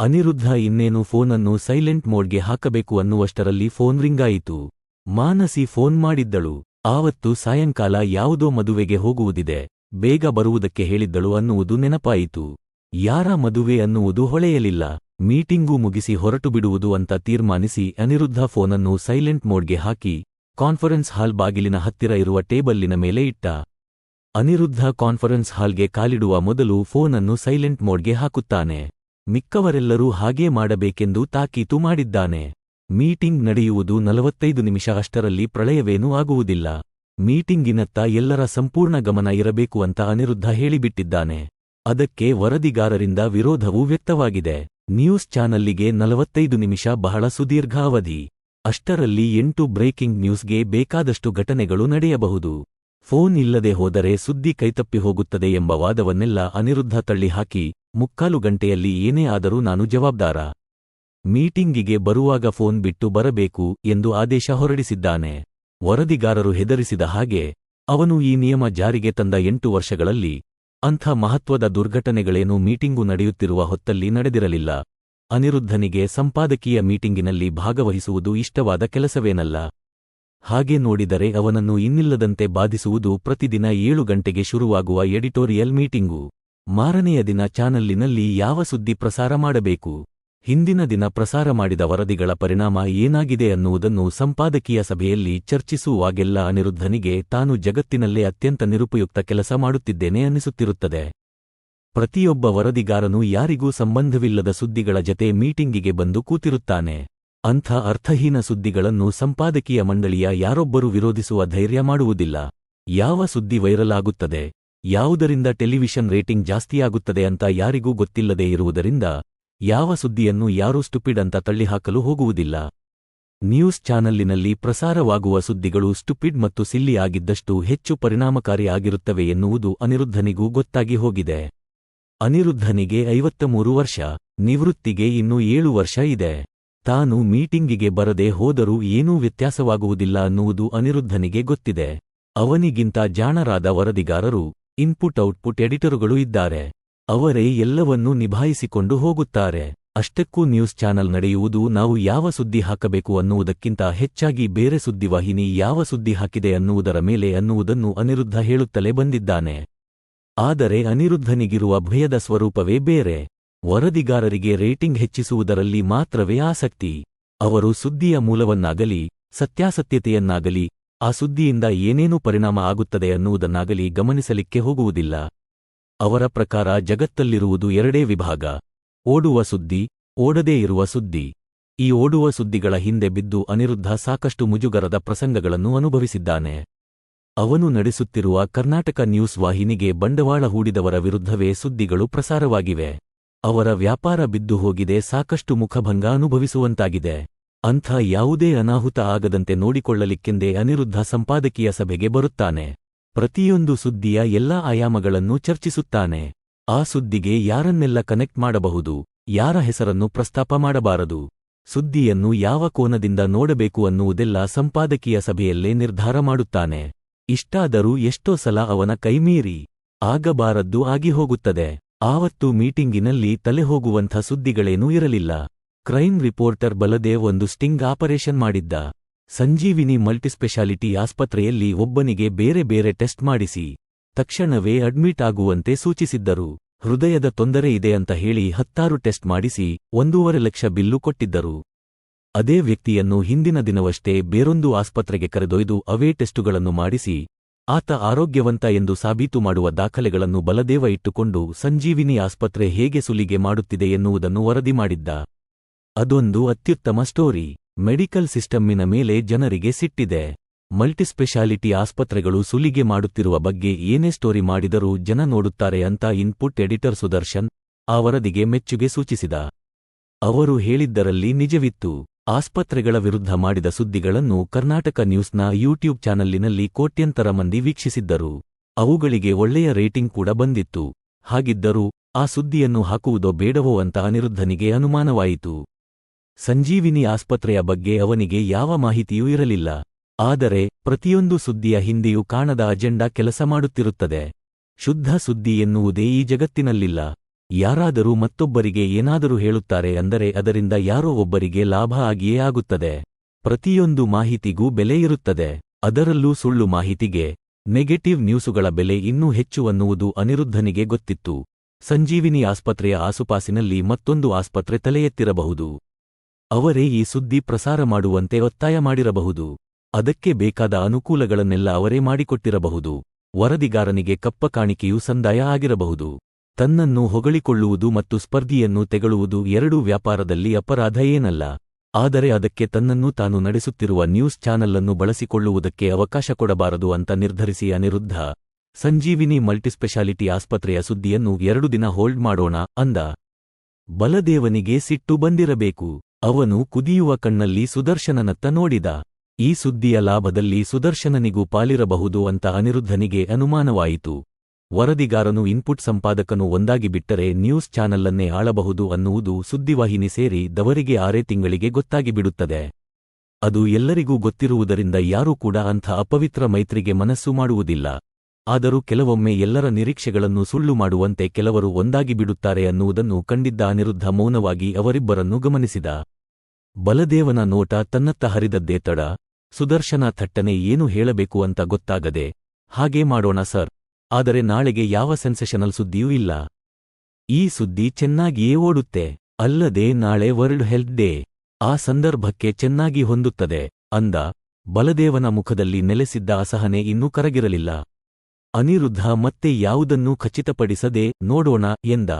ಅನಿರುದ್ಧ ಇನ್ನೇನು ಫೋನನ್ನು ಸೈಲೆಂಟ್ ಮೋಡ್ಗೆ ಹಾಕಬೇಕು ಅನ್ನುವಷ್ಟರಲ್ಲಿ ಫೋನ್ ರಿಂಗಾಯಿತು. ಮಾನಸಿ ಫೋನ್ ಮಾಡಿದ್ದಳು. ಆವತ್ತು ಸಾಯಂಕಾಲ ಯಾವುದೋ ಮದುವೆಗೆ ಹೋಗುವುದಿದೆ, ಬೇಗ ಬರುವುದಕ್ಕೆ ಹೇಳಿದ್ದಳು ಅನ್ನುವುದು ನೆನಪಾಯಿತು. ಯಾರ ಮದುವೆ ಅನ್ನುವುದು ಹೊಳೆಯಲಿಲ್ಲ. ಮೀಟಿಂಗೂ ಮುಗಿಸಿ ಹೊರಟು ಬಿಡುವುದು ಅಂತ ತೀರ್ಮಾನಿಸಿ ಅನಿರುದ್ಧ ಫೋನನ್ನು ಸೈಲೆಂಟ್ ಮೋಡ್ಗೆ ಹಾಕಿ ಕಾನ್ಫರೆನ್ಸ್ ಹಾಲ್ ಬಾಗಿಲಿನ ಹತ್ತಿರ ಇರುವ ಟೇಬಲ್ಲಿನ ಮೇಲೆ ಇಟ್ಟ. ಅನಿರುದ್ಧ ಕಾನ್ಫರೆನ್ಸ್ ಹಾಲ್ಗೆ ಕಾಲಿಡುವ ಮೊದಲು ಫೋನನ್ನು ಸೈಲೆಂಟ್ ಮೋಡ್ಗೆ ಹಾಕುತ್ತಾನೆ. ಮಿಕ್ಕವರೆಲ್ಲರೂ ಹಾಗೇ ಮಾಡಬೇಕೆಂದು ತಾಕೀತು ಮಾಡಿದ್ದಾನೆ. ಮೀಟಿಂಗ್ ನಡೆಯುವುದು 45 ನಿಮಿಷ, ಅಷ್ಟರಲ್ಲಿ ಪ್ರಳಯವೇನೂ ಆಗುವುದಿಲ್ಲ. ಮೀಟಿಂಗಿನತ್ತ ಎಲ್ಲರ ಸಂಪೂರ್ಣ ಗಮನ ಇರಬೇಕು ಅಂತ ಅನಿರುದ್ಧ ಹೇಳಿಬಿಟ್ಟಿದ್ದಾನೆ. ಅದಕ್ಕೆ ವರದಿಗಾರರಿಂದ ವಿರೋಧವೂ ವ್ಯಕ್ತವಾಗಿದೆ. ನ್ಯೂಸ್ ಚಾನಲ್ಲಿಗೆ 45 ನಿಮಿಷ ಬಹಳ ಸುದೀರ್ಘ ಅವಧಿ. ಅಷ್ಟರಲ್ಲಿ 8 ಬ್ರೇಕಿಂಗ್ ನ್ಯೂಸ್ಗೆ ಬೇಕಾದಷ್ಟು ಘಟನೆಗಳು ನಡೆಯಬಹುದು. ಫೋನ್ ಇಲ್ಲದೆ ಹೋದರೆ ಸುದ್ದಿ ಕೈತಪ್ಪಿ ಹೋಗುತ್ತದೆ ಎಂಬ ವಾದವನ್ನೆಲ್ಲ ಅನಿರುದ್ಧ ತಳ್ಳಿಹಾಕಿ, 3/4 ಗಂಟೆಯಲ್ಲಿ ಏನೇ ಆದರೂ ನಾನು ಜವಾಬ್ದಾರ. ಮೀಟಿಂಗಿಗೆ ಬರುವಾಗ ಫೋನ್ ಬಿಟ್ಟು ಬರಬೇಕು ಎಂದು ಆದೇಶ ಹೊರಡಿಸಿದ್ದಾನೆ. ವರದಿಗಾರರು ಹೆದರಿಸಿದ ಹಾಗೆ ಅವನು ಈ ನಿಯಮ ಜಾರಿಗೆ ತಂದ 8 ವರ್ಷಗಳಲ್ಲಿ ಅಂಥ ಮಹತ್ವದ ದುರ್ಘಟನೆಗಳೇನೂ ಮೀಟಿಂಗು ನಡೆಯುತ್ತಿರುವ ಹೊತ್ತಲ್ಲಿ ನಡೆದಿರಲಿಲ್ಲ. ಅನಿರುದ್ಧನಿಗೆ ಸಂಪಾದಕೀಯ ಮೀಟಿಂಗಿನಲ್ಲಿ ಭಾಗವಹಿಸುವುದು ಇಷ್ಟವಾದ ಕೆಲಸವೇನಲ್ಲ. ಹಾಗೆ ನೋಡಿದರೆ ಅವನನ್ನು ಇನ್ನಿಲ್ಲದಂತೆ ಬಾಧಿಸುವುದು ಪ್ರತಿದಿನ 7 ಗಂಟೆಗೆ ಶುರುವಾಗುವ ಎಡಿಟೋರಿಯಲ್ ಮೀಟಿಂಗು. ಮಾರನೆಯ ದಿನ ಚಾನಲ್ಲಿನಲ್ಲಿ ಯಾವ ಸುದ್ದಿ ಪ್ರಸಾರ ಮಾಡಬೇಕು, ಹಿಂದಿನ ದಿನ ಪ್ರಸಾರ ಮಾಡಿದ ವರದಿಗಳ ಪರಿಣಾಮ ಏನಾಗಿದೆ ಅನ್ನುವುದನ್ನು ಸಂಪಾದಕೀಯ ಸಭೆಯಲ್ಲಿ ಚರ್ಚಿಸುವಾಗೆಲ್ಲ ಅನಿರುದ್ಧನಿಗೆ ತಾನು ಜಗತ್ತಿನಲ್ಲೇ ಅತ್ಯಂತ ನಿರುಪಯುಕ್ತ ಕೆಲಸ ಮಾಡುತ್ತಿದ್ದೇನೆ ಅನ್ನಿಸುತ್ತಿರುತ್ತದೆ. ಪ್ರತಿಯೊಬ್ಬ ವರದಿಗಾರನು ಯಾರಿಗೂ ಸಂಬಂಧವಿಲ್ಲದ ಸುದ್ದಿಗಳ ಜತೆ ಮೀಟಿಂಗಿಗೆ ಬಂದು ಕೂತಿರುತ್ತಾನೆ. ಅಂಥ ಅರ್ಥಹೀನ ಸುದ್ದಿಗಳನ್ನು ಸಂಪಾದಕೀಯ ಮಂಡಳಿಯ ಯಾರೊಬ್ಬರೂ ವಿರೋಧಿಸುವ ಧೈರ್ಯ ಮಾಡುವುದಿಲ್ಲ. ಯಾವ ಸುದ್ದಿ ವೈರಲ್ ಆಗುತ್ತದೆ, ಯಾವುದರಿಂದ ಟೆಲಿವಿಷನ್ ರೇಟಿಂಗ್ ಜಾಸ್ತಿಯಾಗುತ್ತದೆ ಅಂತ ಯಾರಿಗೂ ಗೊತ್ತಿಲ್ಲದೇ ಇರುವುದರಿಂದ ಯಾವ ಸುದ್ದಿಯನ್ನು ಯಾರೂ ಸ್ಟುಪಿಡ್ ಅಂತ ತಳ್ಳಿಹಾಕಲು ಹೋಗುವುದಿಲ್ಲ. ನ್ಯೂಸ್ ಚಾನಲ್ಲಿನಲ್ಲಿ ಪ್ರಸಾರವಾಗುವ ಸುದ್ದಿಗಳು ಸ್ಟುಪಿಡ್ ಮತ್ತು ಸಿಲ್ಲಿ ಆಗಿದ್ದಷ್ಟು ಹೆಚ್ಚು ಪರಿಣಾಮಕಾರಿ ಆಗಿರುತ್ತವೆ ಎನ್ನುವುದು ಅನಿರುದ್ಧನಿಗೂ ಗೊತ್ತಾಗಿ ಹೋಗಿದೆ. ಅನಿರುದ್ಧನಿಗೆ 53 ವರ್ಷ, ನಿವೃತ್ತಿಗೆ ಇನ್ನೂ 7 ವರ್ಷ ಇದೆ. ತಾನು ಮೀಟಿಂಗಿಗೆ ಬರದೆ ಹೋದರೂ ಏನೂ ವ್ಯತ್ಯಾಸವಾಗುವುದಿಲ್ಲ ಅನ್ನುವುದು ಅನಿರುದ್ಧನಿಗೆ ಗೊತ್ತಿದೆ. ಅವನಿಗಿಂತ ಜಾಣರಾದ ವರದಿಗಾರರು, ಇನ್ಪುಟ್ ಔಟ್ಪುಟ್ ಎಡಿಟರುಗಳು ಇದ್ದಾರೆ. ಅವರೇ ಎಲ್ಲವನ್ನೂ ನಿಭಾಯಿಸಿಕೊಂಡು ಹೋಗುತ್ತಾರೆ. ಅಷ್ಟಕ್ಕೂ ನ್ಯೂಸ್ ಚಾನಲ್ ನಡೆಯುವುದು ನಾವು ಯಾವ ಸುದ್ದಿ ಹಾಕಬೇಕು ಅನ್ನುವುದಕ್ಕಿಂತ ಹೆಚ್ಚಾಗಿ ಬೇರೆ ಸುದ್ದಿವಾಹಿನಿ ಯಾವ ಸುದ್ದಿ ಹಾಕಿದೆ ಅನ್ನುವುದರ ಮೇಲೆ ಅನ್ನುವುದನ್ನು ಅನಿರುದ್ಧ ಹೇಳುತ್ತಲೇ ಬಂದಿದ್ದಾನೆ. ಆದರೆ ಅನಿರುದ್ಧನಿಗಿರುವ ಭಯದ ಸ್ವರೂಪವೇ ಬೇರೆ. ವರದಿಗಾರರಿಗೆ ರೇಟಿಂಗ್ ಹೆಚ್ಚಿಸುವುದರಲ್ಲಿ ಮಾತ್ರವೇ ಆಸಕ್ತಿ. ಅವರು ಸುದ್ದಿಯ ಮೂಲವನ್ನಾಗಲಿ ಸತ್ಯಾಸತ್ಯತೆಯನ್ನಾಗಲಿ ಆ ಸುದ್ದಿಯಿಂದ ಏನೇನು ಪರಿಣಾಮ ಆಗುತ್ತದೆ ಅನ್ನುವುದನ್ನಾಗಲಿ ಗಮನಿಸಲಿಕ್ಕೆ ಹೋಗುವುದಿಲ್ಲ. ಅವರ ಪ್ರಕಾರ ಜಗತ್ತಲ್ಲಿರುವುದು 2 ವಿಭಾಗ: ಓಡುವ ಸುದ್ದಿ, ಓಡದೇ ಇರುವ ಸುದ್ದಿ. ಈ ಓಡುವ ಸುದ್ದಿಗಳ ಹಿಂದೆ ಬಿದ್ದು ಅನಿರುದ್ಧ ಸಾಕಷ್ಟು ಮುಜುಗರದ ಪ್ರಸಂಗಗಳನ್ನು ಅನುಭವಿಸಿದ್ದಾನೆ. ಅವನು ನಡೆಸುತ್ತಿರುವ ಕರ್ನಾಟಕ ನ್ಯೂಸ್ ವಾಹಿನಿಗೆ ಬಂಡವಾಳ ಹೂಡಿದವರ ವಿರುದ್ಧವೇ ಸುದ್ದಿಗಳು ಪ್ರಸಾರವಾಗಿವೆ. ಅವರ ವ್ಯಾಪಾರ ಬಿದ್ದು ಹೋಗಿದೆ, ಸಾಕಷ್ಟು ಮುಖಭಂಗ ಅನುಭವಿಸುವಂತಾಗಿದೆ. ಅಂಥ ಯಾವುದೇ ಅನಾಹುತ ಆಗದಂತೆ ನೋಡಿಕೊಳ್ಳಲಿಕ್ಕೆಂದೇ ಅನಿರುದ್ಧ ಸಂಪಾದಕೀಯ ಸಭೆಗೆ ಬರುತ್ತಾನೆ. ಪ್ರತಿಯೊಂದು ಸುದ್ದಿಯ ಎಲ್ಲಾ ಆಯಾಮಗಳನ್ನು ಚರ್ಚಿಸುತ್ತಾನೆ. ಆ ಸುದ್ದಿಗೆ ಯಾರನ್ನೆಲ್ಲ ಕನೆಕ್ಟ್ ಮಾಡಬಹುದು, ಯಾರ ಹೆಸರನ್ನು ಪ್ರಸ್ತಾಪ ಮಾಡಬಾರದು, ಸುದ್ದಿಯನ್ನು ಯಾವ ಕೋನದಿಂದ ನೋಡಬೇಕು ಅನ್ನುವುದೆಲ್ಲ ಸಂಪಾದಕೀಯ ಸಭೆಯಲ್ಲೇ ನಿರ್ಧಾರ ಮಾಡುತ್ತಾನೆ. ಇಷ್ಟಾದರೂ ಎಷ್ಟೋ ಸಲ ಅವನ ಕೈಮೀರಿ ಆಗಬಾರದ್ದು ಆಗಿ ಹೋಗುತ್ತದೆ. ಆವತ್ತು ಮೀಟಿಂಗಿನಲ್ಲಿ ತಲೆಹೋಗುವಂಥ ಸುದ್ದಿಗಳೇನೂ ಇರಲಿಲ್ಲ. ಕ್ರೈಮ್ ರಿಪೋರ್ಟರ್ ಬಲದೇವ್ ಒಂದು ಸ್ಟಿಂಗ್ ಆಪರೇಷನ್ ಮಾಡಿದ್ದ. ಸಂಜೀವಿನಿ ಮಲ್ಟಿಸ್ಪೆಷಾಲಿಟಿ ಆಸ್ಪತ್ರೆಯಲ್ಲಿ ಒಬ್ಬನಿಗೆ ಬೇರೆ ಬೇರೆ ಟೆಸ್ಟ್ ಮಾಡಿಸಿ ತಕ್ಷಣವೇ ಅಡ್ಮಿಟ್ ಆಗುವಂತೆ ಸೂಚಿಸಿದ್ದರು. ಹೃದಯದ ತೊಂದರೆ ಇದೆ ಅಂತ ಹೇಳಿ 10 ಟೆಸ್ಟ್ ಮಾಡಿಸಿ 1.5 ಲಕ್ಷ ಬಿಲ್ಲು ಕೊಟ್ಟಿದ್ದರು. ಅದೇ ವ್ಯಕ್ತಿಯನ್ನು ಹಿಂದಿನ ದಿನವಷ್ಟೇ ಬೇರೊಂದು ಆಸ್ಪತ್ರೆಗೆ ಕರೆದೊಯ್ದು ಅವೇ ಟೆಸ್ಟುಗಳನ್ನು ಮಾಡಿಸಿ ಆತ ಆರೋಗ್ಯವಂತ ಎಂದು ಸಾಬೀತು ಮಾಡುವ ದಾಖಲೆಗಳನ್ನು ಬಲದೇವ ಇಟ್ಟುಕೊಂಡು ಸಂಜೀವಿನಿ ಆಸ್ಪತ್ರೆ ಹೇಗೆ ಸುಲಿಗೆ ಮಾಡುತ್ತಿದೆ ಎನ್ನುವುದನ್ನು ವರದಿ ಮಾಡಿದ್ದ. ಅದೊಂದು ಅತ್ಯುತ್ತಮ ಸ್ಟೋರಿ. ಮೆಡಿಕಲ್ ಸಿಸ್ಟಮ್ಮಿನ ಮೇಲೆ ಜನರಿಗೆ ಸಿಟ್ಟಿದೆ. ಮಲ್ಟಿಸ್ಪೆಷಾಲಿಟಿ ಆಸ್ಪತ್ರೆಗಳು ಸುಲಿಗೆ ಮಾಡುತ್ತಿರುವ ಬಗ್ಗೆ ಏನೇ ಸ್ಟೋರಿ ಮಾಡಿದರೂ ಜನ ನೋಡುತ್ತಾರೆ ಅಂತ ಇನ್ಪುಟ್ ಎಡಿಟರ್ ಸುದರ್ಶನ್ ಆ ವರದಿಗೆ ಮೆಚ್ಚುಗೆ ಸೂಚಿಸಿದ. ಅವರು ಹೇಳಿದ್ದರಲ್ಲಿ ನಿಜವಿತ್ತು. ಆಸ್ಪತ್ರೆಗಳ ವಿರುದ್ಧ ಮಾಡಿದ ಸುದ್ದಿಗಳನ್ನು ಕರ್ನಾಟಕ ನ್ಯೂಸ್ನ ಯೂಟ್ಯೂಬ್ ಚಾನಲ್ಲಿನಲ್ಲಿ ಕೋಟ್ಯಂತರ ಮಂದಿ ವೀಕ್ಷಿಸಿದ್ದರು. ಅವುಗಳಿಗೆ ಒಳ್ಳೆಯ ರೇಟಿಂಗ್ ಕೂಡ ಬಂದಿತ್ತು. ಹಾಗಿದ್ದರೂ ಆ ಸುದ್ದಿಯನ್ನು ಹಾಕುವುದೋ ಬೇಡವೋ ಅಂತ ಅನಿರುದ್ಧನಿಗೆ ಅನುಮಾನವಾಯಿತು. ಸಂಜೀವಿನಿ ಆಸ್ಪತ್ರೆಯ ಬಗ್ಗೆ ಅವನಿಗೆ ಯಾವ ಮಾಹಿತಿಯೂ ಇರಲಿಲ್ಲ. ಆದರೆ ಪ್ರತಿಯೊಂದು ಸುದ್ದಿಯ ಹಿಂದೆಯೂ ಕಾಣದ ಅಜೆಂಡಾ ಕೆಲಸ ಮಾಡುತ್ತಿರುತ್ತದೆ. ಶುದ್ಧ ಸುದ್ದಿ ಎನ್ನುವುದೇ ಈ ಜಗತ್ತಿನಲ್ಲಿಲ್ಲ. ಯಾರಾದರೂ ಮತ್ತೊಬ್ಬರಿಗೆ ಏನಾದರೂ ಹೇಳುತ್ತಾರೆ ಅಂದರೆ ಅದರಿಂದ ಯಾರೋ ಒಬ್ಬರಿಗೆ ಲಾಭ ಆಗಿಯೇ ಆಗುತ್ತದೆ. ಪ್ರತಿಯೊಂದು ಮಾಹಿತಿಗೂ ಬೆಲೆ ಇರುತ್ತದೆ, ಅದರಲ್ಲೂ ಸುಳ್ಳು ಮಾಹಿತಿಗೆ. ನೆಗೆಟಿವ್ ನ್ಯೂಸುಗಳ ಬೆಲೆ ಇನ್ನೂ ಹೆಚ್ಚು ಅನ್ನುವುದು ಅನಿರುದ್ಧನಿಗೆ ಗೊತ್ತಿತ್ತು. ಸಂಜೀವಿನಿ ಆಸ್ಪತ್ರೆಯ ಆಸುಪಾಸಿನಲ್ಲಿ ಮತ್ತೊಂದು ಆಸ್ಪತ್ರೆ ತಲೆ ಎತ್ತಿರಬಹುದು. ಅವರೇ ಈ ಸುದ್ದಿ ಪ್ರಸಾರ ಮಾಡುವಂತೆ ಒತ್ತಾಯ ಮಾಡಿರಬಹುದು. ಅದಕ್ಕೆ ಬೇಕಾದ ಅನುಕೂಲಗಳನ್ನೆಲ್ಲ ಅವರೇ ಮಾಡಿಕೊಟ್ಟಿರಬಹುದು. ವರದಿಗಾರನಿಗೆ ಕಪ್ಪ ಕಾಣಿಕೆಯೂ ಸಂದಾಯ ಆಗಿರಬಹುದು. ತನ್ನನ್ನು ಹೊಗಳಿಕೊಳ್ಳುವುದು ಮತ್ತು ಸ್ಪರ್ಧಿಯನ್ನು ತೆಗಳುವುದು ಎರಡೂ ವ್ಯಾಪಾರದಲ್ಲಿ ಅಪರಾಧ ಏನಲ್ಲ. ಆದರೆ ಅದಕ್ಕೆ ತನ್ನನ್ನು ತಾನು ನಡೆಸುತ್ತಿರುವ ನ್ಯೂಸ್ ಚಾನಲನ್ನು ಬಳಸಿಕೊಳ್ಳುವುದಕ್ಕೆ ಅವಕಾಶ ಕೊಡಬಾರದು ಅಂತ ನಿರ್ಧರಿಸಿ ಅನಿರುದ್ಧ ಸಂಜೀವಿನಿ ಮಲ್ಟಿಸ್ಪೆಷಾಲಿಟಿ ಆಸ್ಪತ್ರೆಯ ಸುದ್ದಿಯನ್ನು 2 ದಿನ ಹೋಲ್ಡ್ ಮಾಡೋಣ ಅಂದ. ಬಲದೇವನಿಗೆ ಸಿಟ್ಟು ಬಂದಿರಬೇಕು. ಅವನು ಕುದಿಯುವ ಕಣ್ಣಲ್ಲಿ ಸುದರ್ಶನನತ್ತ ನೋಡಿದ. ಈ ಸುದ್ದಿಯ ಲಾಭದಲ್ಲಿ ಸುದರ್ಶನನಿಗೂ ಪಾಲಿರಬಹುದು ಅಂತ ಅನಿರುದ್ಧನಿಗೆ ಅನುಮಾನವಾಯಿತು. ವರದಿಗಾರನು ಇನ್ಪುಟ್ ಸಂಪಾದಕನು ಒಂದಾಗಿ ಬಿಟ್ಟರೆ ನ್ಯೂಸ್ ಚಾನಲನ್ನೇ ಆಳಬಹುದು ಅನ್ನುವುದು ಸುದ್ದಿವಾಹಿನಿ ಸೇರಿ ದವರಿಗೆ 6 ತಿಂಗಳಿಗೆ ಗೊತ್ತಾಗಿಬಿಡುತ್ತದೆ. ಅದು ಎಲ್ಲರಿಗೂ ಗೊತ್ತಿರುವುದರಿಂದ ಯಾರೂ ಕೂಡ ಅಂಥ ಅಪವಿತ್ರ ಮೈತ್ರಿಗೆ ಮನಸ್ಸು ಮಾಡುವುದಿಲ್ಲ. ಆದರೂ ಕೆಲವೊಮ್ಮೆ ಎಲ್ಲರ ನಿರೀಕ್ಷೆಗಳನ್ನು ಸುಳ್ಳು ಮಾಡುವಂತೆ ಕೆಲವರು ಒಂದಾಗಿ ಬಿಡುತ್ತಾರೆ ಅನ್ನುವುದನ್ನು ಕಂಡಿದ್ದ ಅನಿರುದ್ಧ ಮೌನವಾಗಿ ಅವರಿಬ್ಬರನ್ನೂ ಗಮನಿಸಿದ. ಬಲದೇವನ ನೋಟ ತನ್ನತ್ತ ಹರಿದದ್ದೇ ತಡ. ಸುದರ್ಶನ ಥಟ್ಟನೆ ಏನು ಹೇಳಬೇಕು ಅಂತ ಗೊತ್ತಾಗದೆ, ಹಾಗೇ ಮಾಡೋಣ ಸರ್, ಆದರೆ ನಾಳೆಗೆ ಯಾವ ಸೆನ್ಸೇಷನಲ್ ಸುದ್ದಿಯೂ ಇಲ್ಲ. ಈ ಸುದ್ದಿ ಚೆನ್ನಾಗಿಯೇ ಓಡುತ್ತೆ. ಅಲ್ಲದೆ ನಾಳೆ ವರ್ಲ್ಡ್ ಹೆಲ್ತ್ ಡೇ. ಆ ಸಂದರ್ಭಕ್ಕೆ ಚೆನ್ನಾಗಿ ಹೊಂದುತ್ತದೆ ಅಂದ. ಬಲದೇವನ ಮುಖದಲ್ಲಿ ನೆಲೆಸಿದ್ದ ಅಸಹನೆ ಇನ್ನೂ ಕರಗಿರಲಿಲ್ಲ. ಅನಿರುದ್ಧ ಮತ್ತೆ ಯಾವುದನ್ನೂ ಖಚಿತಪಡಿಸದೆ ನೋಡೋಣ ಎಂದ.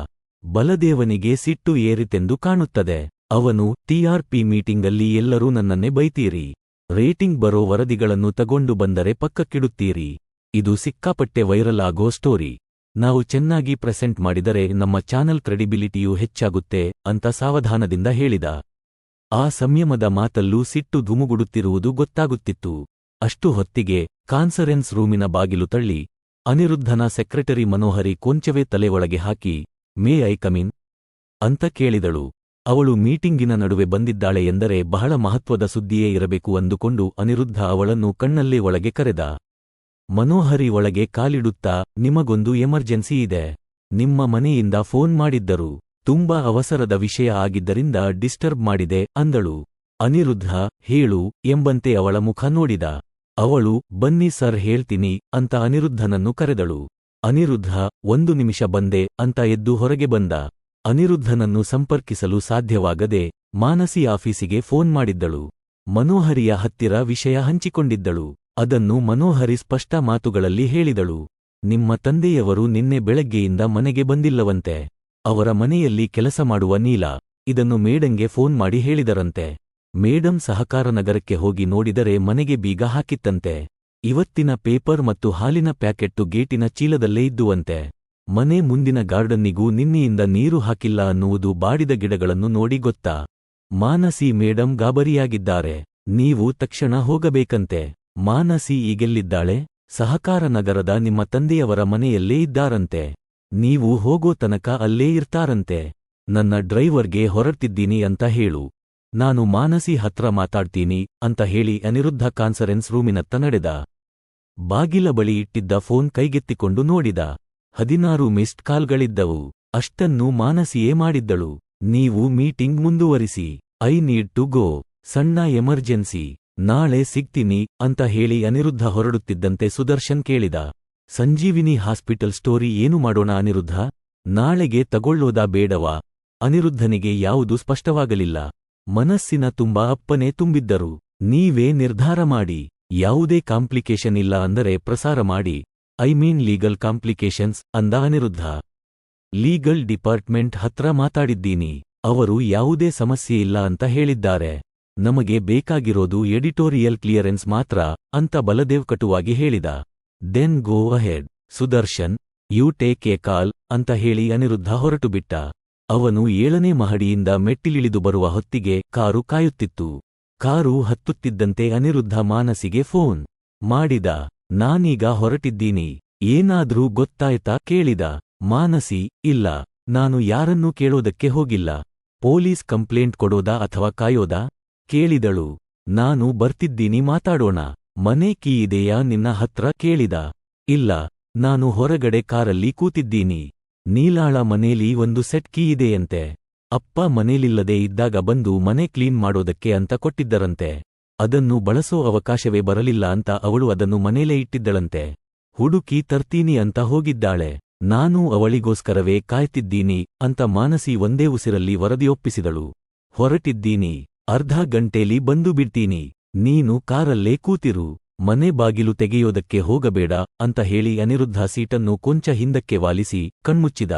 ಬಲದೇವನಿಗೆ ಸಿಟ್ಟು ಏರಿತೆಂದು ಕಾಣುತ್ತದೆ. ಅವನು ಟಿಆರ್ಪಿ ಮೀಟಿಂಗಲ್ಲಿ ಎಲ್ಲರೂ ನನ್ನನ್ನೇ ಬೈತೀರಿ, ರೇಟಿಂಗ್ ಬರೋ ವರದಿಗಳನ್ನು ತಗೊಂಡು ಬಂದರೆ ಪಕ್ಕಕ್ಕಿಡುತ್ತೀರಿ, ಇದು ಸಿಕ್ಕಾಪಟ್ಟೆ ವೈರಲ್ ಆಗೋ ಸ್ಟೋರಿ, ನಾವು ಚೆನ್ನಾಗಿ ಪ್ರೆಸೆಂಟ್ ಮಾಡಿದರೆ ನಮ್ಮ ಚಾನಲ್ ಕ್ರೆಡಿಬಿಲಿಟಿಯೂ ಹೆಚ್ಚಾಗುತ್ತೆ ಅಂತ ಸಾವಧಾನದಿಂದ ಹೇಳಿದ. ಆ ಸಂಯಮದ ಮಾತಲ್ಲೂ ಸಿಟ್ಟು ಧುಮುಗುಡುತ್ತಿರುವುದು ಗೊತ್ತಾಗುತ್ತಿತ್ತು. ಅಷ್ಟು ಹೊತ್ತಿಗೆ ಕಾನ್ಫರೆನ್ಸ್ ರೂಮಿನ ಬಾಗಿಲು ತಳ್ಳಿ ಅನಿರುದ್ಧನ ಸೆಕ್ರೆಟರಿ ಮನೋಹರಿ ಕೊಂಚವೇ ತಲೆ ಒಳಗೆ ಹಾಕಿ ಮೇ ಐ ಕಮಿನ್ ಅಂತ ಕೇಳಿದಳು. ಅವಳು ಮೀಟಿಂಗಿನ ನಡುವೆ ಬಂದಿದ್ದಾಳೆ ಎಂದರೆ ಬಹಳ ಮಹತ್ವದ ಸುದ್ದಿಯೇ ಇರಬೇಕು ಅಂದುಕೊಂಡು ಅನಿರುದ್ಧ ಅವಳನ್ನು ಕಣ್ಣಲ್ಲೇ ಒಳಗೆ ಕರೆದ. ಮನೋಹರಿ ಒಳಗೆ ಕಾಲಿಡುತ್ತಾ, ನಿಮಗೊಂದು ಎಮರ್ಜೆನ್ಸಿ ಇದೆ, ನಿಮ್ಮ ಮನೆಯಿಂದ ಫೋನ್ ಮಾಡಿದ್ದರು, ತುಂಬಾ ಅವಸರದ ವಿಷಯ ಆಗಿದ್ದರಿಂದ ಡಿಸ್ಟರ್ಬ್ ಮಾಡಿದೆ ಅಂದಳು. ಅನಿರುದ್ಧ ಹೇಳು ಎಂಬಂತೆ ಅವಳ ಮುಖ ನೋಡಿದ. ಅವಳು ಬನ್ನಿ ಸರ್ ಹೇಳ್ತೀನಿ ಅಂತ ಅನಿರುದ್ಧನನ್ನು ಕರೆದಳು. ಅನಿರುದ್ಧ 1 ನಿಮಿಷ ಬಂದೆ ಅಂತ ಎದ್ದು ಹೊರಗೆ ಬಂದ. ಅನಿರುದ್ಧನನ್ನು ಸಂಪರ್ಕಿಸಲು ಸಾಧ್ಯವಾಗದೆ ಮಾನಸಿ ಆಫೀಸಿಗೆ ಫೋನ್ ಮಾಡಿದ್ದಳು. ಮನೋಹರಿಯ ಹತ್ತಿರ ವಿಷಯ ಹಂಚಿಕೊಂಡಿದ್ದಳು. ಅದನ್ನು ಮನೋಹರಿ ಸ್ಪಷ್ಟ ಮಾತುಗಳಲ್ಲಿ ಹೇಳಿದಳು. ನಿಮ್ಮ ತಂದೆಯವರು ನಿನ್ನೆ ಬೆಳಗ್ಗೆಯಿಂದ ಮನೆಗೆ ಬಂದಿಲ್ಲವಂತೆ. ಅವರ ಮನೆಯಲ್ಲಿ ಕೆಲಸ ಮಾಡುವ ನೀಲ ಇದನ್ನು ಮೇಡಂಗೆ ಫೋನ್ ಮಾಡಿ ಹೇಳಿದರಂತೆ. ಮೇಡಂ ಸಹಕಾರ ನಗರಕ್ಕೆ ಹೋಗಿ ನೋಡಿದರೆ ಮನೆಗೆ ಬೀಗ ಹಾಕಿತ್ತಂತೆ. ಇವತ್ತಿನ ಪೇಪರ್ ಮತ್ತು ಹಾಲಿನ ಪ್ಯಾಕೆಟ್ಟು ಗೇಟಿನ ಚೀಲದಲ್ಲೇ ಇದ್ದುವಂತೆ. ಮನೆ ಮುಂದಿನ ಗಾರ್ಡನ್ನಿಗೂ ನಿನ್ನೆಯಿಂದ ನೀರು ಹಾಕಿಲ್ಲ ಅನ್ನುವುದು ಬಾಡಿದ ಗಿಡಗಳನ್ನು ನೋಡಿ ಗೊತ್ತಾ. ಮಾನಸಿ ಮೇಡಂ ಗಾಬರಿಯಾಗಿದ್ದಾರೆ. ನೀವು ತಕ್ಷಣ ಹೋಗಬೇಕಂತೆ. ಮಾನಸಿ ಈಗೆಲ್ಲಿದ್ದಾಳೆ? ಸಹಕಾರ ನಗರದ ನಿಮ್ಮ ತಂದೆಯವರ ಮನೆಯಲ್ಲೇ ಇದ್ದಾರಂತೆ. ನೀವು ಹೋಗೋ ತನಕ ಅಲ್ಲೇ ಇರ್ತಾರಂತೆ. ನನ್ನ ಡ್ರೈವರ್ಗೆ ಹೊರಡ್ತಿದ್ದೀನಿ ಅಂತ ಹೇಳು, ನಾನು ಮಾನಸಿ ಹತ್ರ ಮಾತಾಡ್ತೀನಿ ಅಂತ ಹೇಳಿ ಅನಿರುದ್ಧ ಕಾನ್ಫರೆನ್ಸ್ ರೂಮಿನತ್ತ ನಡೆದ. ಬಾಗಿಲ ಬಳಿ ಇಟ್ಟಿದ್ದ ಫೋನ್ ಕೈಗೆತ್ತಿಕೊಂಡು ನೋಡಿದ. 16 ಮಿಸ್ಡ್ ಕಾಲ್ಗಳಿದ್ದವು. ಅಷ್ಟನ್ನೂ ಮಾನಸಿಯೇ ಮಾಡಿದ್ದಳು. ನೀವು ಮೀಟಿಂಗ್ ಮುಂದುವರಿಸಿ, ಐ ನೀಡ್ ಟು ಗೋ, ಸಣ್ಣ ಎಮರ್ಜೆನ್ಸಿ, ನಾಳೆ ಸಿಗ್ತೀನಿ ಅಂತ ಹೇಳಿ ಅನಿರುದ್ಧ ಹೊರಡುತ್ತಿದ್ದಂತೆ ಸುದರ್ಶನ್ ಕೇಳಿದ. ಸಂಜೀವಿನಿ ಹಾಸ್ಪಿಟಲ್ ಸ್ಟೋರಿ ಏನು ಮಾಡೋಣ ಅನಿರುದ್ಧ? ನಾಳೆಗೆ ತಗೊಳ್ಳೋದಾ ಬೇಡವಾ? ಅನಿರುದ್ಧನಿಗೆ ಯಾವುದು ಸ್ಪಷ್ಟವಾಗಲಿಲ್ಲ. ಮನಸ್ಸಿನ ತುಂಬಾ ಅಪ್ಪನೇ ತುಂಬಿದ್ದರು. ನೀವೇ ನಿರ್ಧಾರ ಮಾಡಿ. ಯಾವುದೇ ಕಾಂಪ್ಲಿಕೇಶನ್ ಇಲ್ಲ ಅಂದರೆ ಪ್ರಸಾರ ಮಾಡಿ, ಐ ಮೀನ್ ಲೀಗಲ್ ಕಾಂಪ್ಲಿಕೇಶನ್ಸ್ ಅಂದ ಅನಿರುದ್ಧ. ಲೀಗಲ್ ಡಿಪಾರ್ಟ್ಮೆಂಟ್ ಹತ್ರ ಮಾತಾಡಿದ್ದೀನಿ, ಅವರು ಯಾವುದೇ ಸಮಸ್ಯೆ ಇಲ್ಲ ಅಂತ ಹೇಳಿದ್ದಾರೆ. ನಮಗೆ ಬೇಕಾಗಿರೋದು ಎಡಿಟೋರಿಯಲ್ ಕ್ಲಿಯರೆನ್ಸ್ ಮಾತ್ರ ಅಂತ ಬಲದೇವ್ ಕಟುವಾಗಿ ಹೇಳಿದ. Then go ahead Sudarshan, you take a call ಅಂತ ಹೇಳಿ ಅನಿರುದ್ಧ ಹೊರಟುಬಿಟ್ಟ. ಅವನು 7ನೇ ಮಹಡಿಯಿಂದ ಮೆಟ್ಟಿಲಿಳಿದು ಬರುವ ಹೊತ್ತಿಗೆ ಕಾರು ಕಾಯುತ್ತಿತ್ತು. ಕಾರು ಹತ್ತುತ್ತಿದ್ದಂತೆ ಅನಿರುದ್ಧ ಮಾನಸಿಗೆ ಫೋನ್ ಮಾಡಿದ. ನಾನೀಗ ಹೊರಟಿದ್ದೀನಿ, ಏನಾದ್ರೂ ಗೊತ್ತಾಯ್ತಾ ಕೇಳಿದ. ಮಾನಸಿ, ಇಲ್ಲ, ನಾನು ಯಾರನ್ನೂ ಕೇಳೋದಕ್ಕೆ ಹೋಗಿಲ್ಲ. ಪೊಲೀಸ್ ಕಂಪ್ಲೇಂಟ್ ಕೊಡೋದಾ ಅಥವಾ ಕಾಯೋದಾ ಕೇಳಿದಳು. ನಾನು ಬರ್ತಿದ್ದೀನಿ, ಮಾತಾಡೋಣ. ಮನೆ ಕೀ ಇದೆಯಾ ನಿನ್ನ ಹತ್ರ ಕೇಳಿದ. ಇಲ್ಲ, ನಾನು ಹೊರಗಡೆ ಕಾರಲ್ಲಿ ಕೂತಿದ್ದೀನಿ. ನೀಲಾಳ ಮನೇಲಿ ಒಂದು ಸೆಟ್ ಕೀ ಇದೆಯಂತೆ. ಅಪ್ಪ ಮನೇಲಿಲ್ಲದೆ ಇದ್ದಾಗ ಬಂದು ಮನೆ ಕ್ಲೀನ್ ಮಾಡೋದಕ್ಕೆ ಅಂತ ಕೊಟ್ಟಿದ್ದರಂತೆ. ಅದನ್ನು ಬಳಸೋ ಅವಕಾಶವೇ ಬರಲಿಲ್ಲ ಅಂತ ಅವಳು ಅದನ್ನು ಮನೇಲೇ ಇಟ್ಟಿದ್ದಳಂತೆ. ಹುಡುಕಿ ತರ್ತೀನಿ ಅಂತ ಹೋಗಿದ್ದಾಳೆ. ನಾನೂ ಅವಳಿಗೋಸ್ಕರವೇ ಕಾಯ್ತಿದ್ದೀನಿ ಅಂತ ಮಾನಸಿ ಒಂದೇ ಉಸಿರಲ್ಲಿ ವರದಿಯೊಪ್ಪಿಸಿದಳು. ಹೊರಟಿದ್ದೀನಿ, ಅರ್ಧ ಗಂಟೇಲಿ ಬಂದು ಬಿಡ್ತೀನಿ, ನೀನು ಕಾರಲ್ಲೇ ಕೂತಿರು, ಮನೆ ಬಾಗಿಲು ತೆಗೆಯೋದಕ್ಕೆ ಹೋಗಬೇಡ ಅಂತ ಹೇಳಿ ಅನಿರುದ್ಧ ಸೀಟನ್ನು ಕೊಂಚ ಹಿಂದಕ್ಕೆ ವಾಲಿಸಿ ಕಣ್ಮುಚ್ಚಿದ.